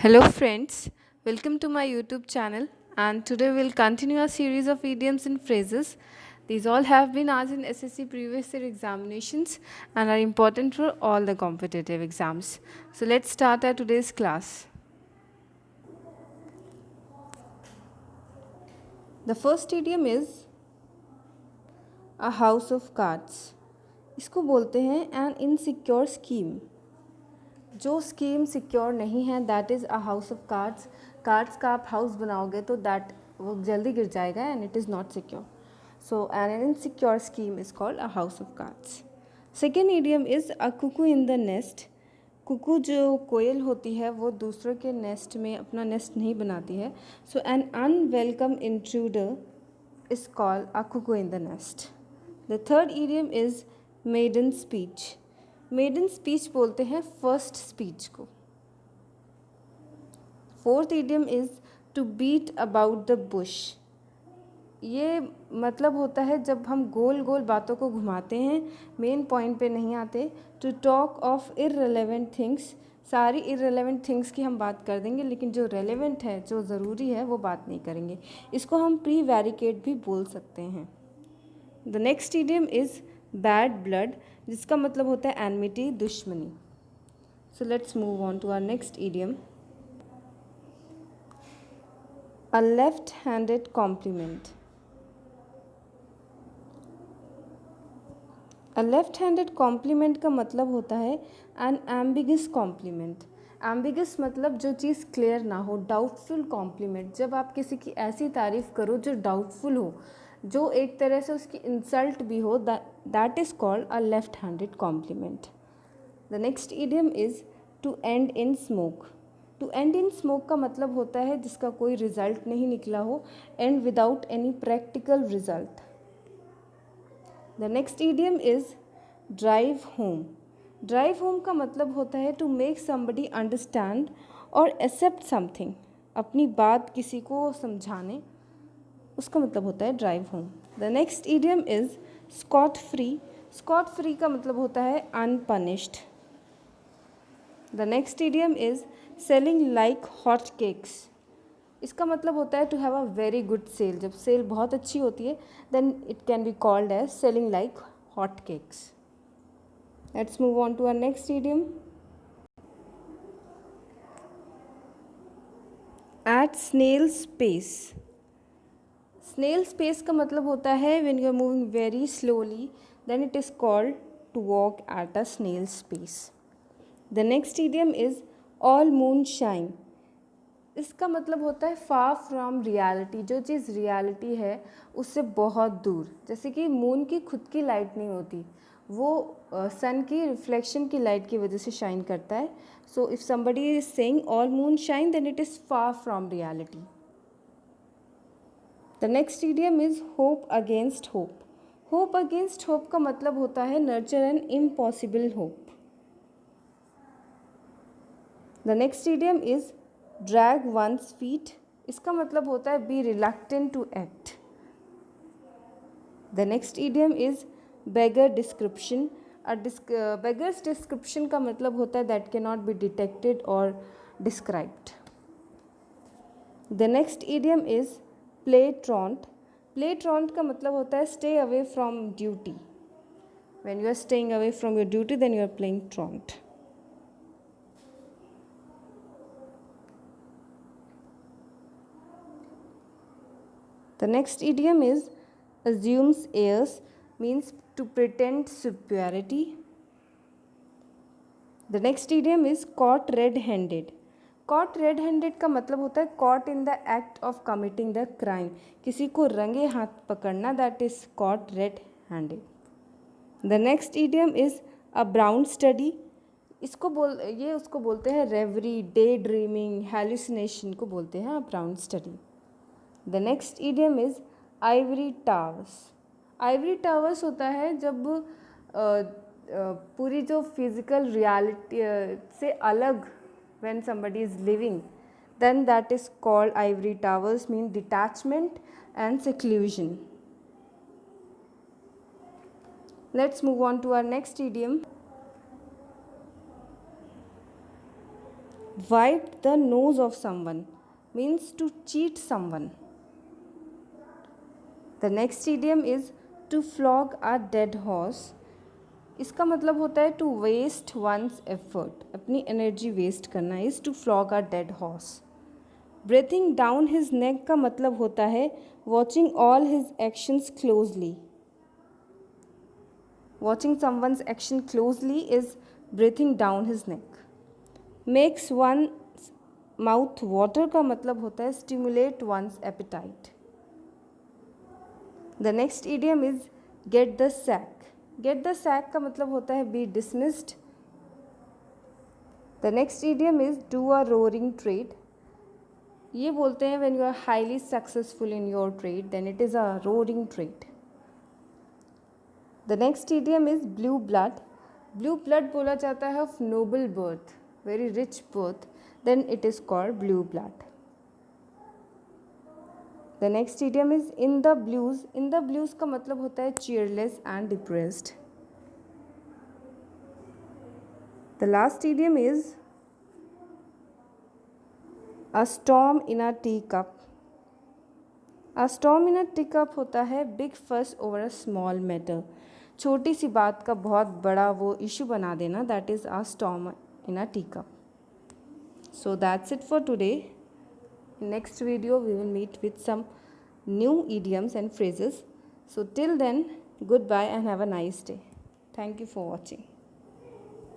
Hello, friends. Welcome to my YouTube channel. And today we'll continue a series of idioms and phrases. These all have been asked in SSC previous year examinations and are important for all the competitive exams. So let's start our today's class. The first idiom is a house of cards. इसको बोलते हैं an insecure scheme. जो scheme secure नहीं है that is a house of cards. Cards का आप house बनाओगे तो दैट वो जल्दी गिर जाएगा and it is not secure. So an insecure scheme is called a house of cards. Second idiom is a cuckoo in the nest. Cuckoo जो कोयल होती है वो दूसरों के नेस्ट में अपना नेस्ट नहीं बनाती है. So an unwelcome intruder is called a cuckoo in the nest. The third idiom is maiden speech. Maiden speech बोलते हैं फर्स्ट स्पीच को. Fourth idiom is to beat about the bush. ये मतलब होता है जब हम गोल गोल बातों को घुमाते हैं, मेन पॉइंट पे नहीं आते. To talk of irrelevant things. सारी इररिलेवेंट थिंग्स की हम बात कर देंगे लेकिन जो रेलेवेंट है, जो ज़रूरी है, वो बात नहीं करेंगे. इसको हम प्री वैरिकेट भी बोल सकते हैं. The next idiom is bad blood, जिसका मतलब होता है एनमिटी, दुश्मनी. So let's move on to our next idiom. A left handed compliment. A left handed compliment का मतलब होता है एन एम्बिगस कॉम्प्लीमेंट. एम्बिगस मतलब जो चीज़ क्लियर ना हो, डाउटफुल कॉम्प्लीमेंट. जब आप किसी की ऐसी तारीफ़ करो जो डाउटफुल हो, जो एक तरह से उसकी इंसल्ट भी हो, that is called a left handed compliment. The next idiom is to end in smoke. To end in smoke का मतलब होता है जिसका कोई रिजल्ट नहीं निकला हो, and without any practical result. The next idiom is drive home. Drive home का मतलब होता है टू मेक समबडी अंडरस्टैंड और एक्सेप्ट समथिंग. अपनी बात किसी को समझाने, उसका मतलब होता है drive home. The next idiom is scot free. Scot free का मतलब होता है unpunished. The next idiom is selling like hot cakes. इसका मतलब होता है to have a very good cell. जब सेल बहुत अच्छी होती है then it can be called as selling like hot cakes. Let's move on to our next idiom. At snail space. Snail space का मतलब होता है when you are moving very slowly then it is called to walk at a snail space. The next idiom is all moonshine. इसका मतलब होता है फार from reality. जो चीज़ reality है उससे बहुत दूर. जैसे कि मून की खुद की लाइट नहीं होती, वो सन की रिफ्लेक्शन की लाइट की वजह से शाइन करता है. So if somebody is saying all moonshine then it is far from reality. The next idiom is hope against hope. Hope against hope का मतलब होता है nurture an impossible hope. The next idiom is drag one's feet. इसका मतलब होता है be reluctant to act. The next idiom is beggar description. Beggars description का मतलब होता है that cannot be detected और described. The next idiom is play truant. Play truant का मतलब होता है stay away from duty. When you are staying away from your duty then you are playing truant. The next idiom is assumes airs, means to pretend superiority. The next idiom is caught red-handed. Caught red-handed का मतलब होता है caught in the act of committing the crime. किसी को रंगे हाथ पकड़ना, that is caught red-handed. The next idiom is a brown study. ये उसको बोलते हैं रेवरी, डे ड्रीमिंग, हेलुसिनेशन को बोलते हैं a brown study. The next idiom is ivory towers. Ivory towers होता है जब पूरी जो फिज़िकल रियलिटी से अलग when somebody is living then that is called ivory towers, mean detachment and seclusion. Let's move on to our next idiom. Wipe the nose of someone means to cheat someone. The next idiom is to flog a dead horse. इसका मतलब होता है to waste one's effort, अपनी energy waste करना is to flog a dead horse. Breathing down his neck का मतलब होता है watching all his actions closely. Watching someone's action closely is breathing down his neck. Makes one mouth water का मतलब होता है stimulate one's appetite. The next idiom is get the sack. Get the sack का मतलब होता है be dismissed. The next idiom is do a roaring trade. ये बोलते हैं when you are highly successful in your trade then it is a roaring trade. The next idiom is blue blood. Blue blood बोला जाता है of noble birth, very rich birth, then it is called blue blood. The next idiom is in the blues. In the blues का मतलब होता है cheerless and depressed. The last idiom is a storm in a tea cup. A storm in a tea cup होता है big फस over a small matter. छोटी सी बात का बहुत बड़ा वो इशू बना देना, that is a storm in a tea cup. So that's it for today. In next video we will meet with some new idioms and phrases. So till then, goodbye and have a nice day. Thank you for watching.